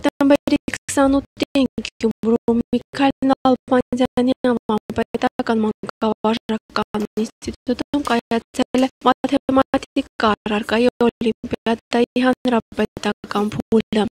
Հոկտեմբերի 28-ին Գյումրու Միքայել Նալբանդյանի անվան պետական մանկավարժական ինստիտուտում կայացել է մաթեմատիկա առարկայի օլիմպիադայի հանրապետական փուլը։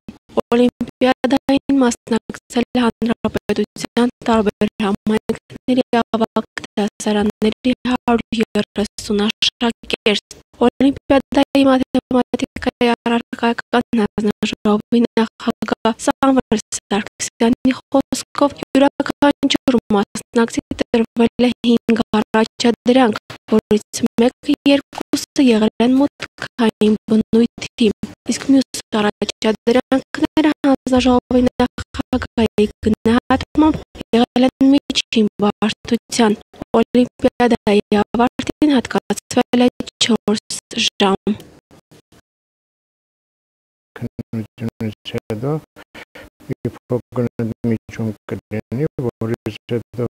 Օլիմպիադային մասնակցել է հանրապետության տարբեր համայնքների ավագ դասարանների 130 աշակերտ։ Օլիմպիադայի մաթեմատիկայի առարկայական հանձնաժողովի նախագահ Սամվել Սարգսյանի խոսքով յուրաքանչյուր մասնակցի տրվել է 5 առաջադրանք, որից մեկը երկուսը եղել են մուտքային բնույթի, իսկ մյուս առաջադրանքները հանձնաժողովի նախագահի գնահատմամբ եղել են միջին բարդության։ Օլիմպիադայի ավարտին հատկացվել է 4 ժամ։ Քննությունից հետո մի փոքր ընդմիջում կլինի, որից հետո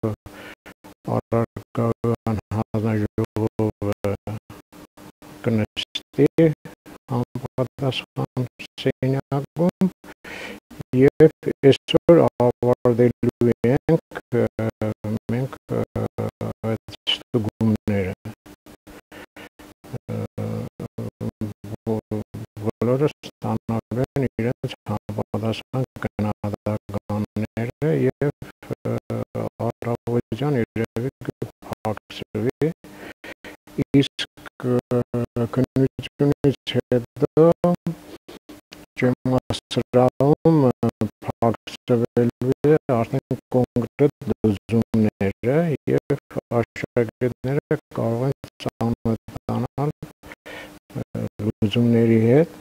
առարկական հանձնաժողովը կնստի համապատասխան սենյակում և այսօր ավարտելու ենք մենք այդ ստուգումները։ Բոլորը ստանալու են իրենց համապատասխան գնահատականները և առավոտյան երևի կփակսվի, իսկ քննությունից հետո ջերմասրահում փակսվելու է արդեն կոնկրետ լուծումները և աշակերտները կարող են ծանոթանալ լուծումների հետ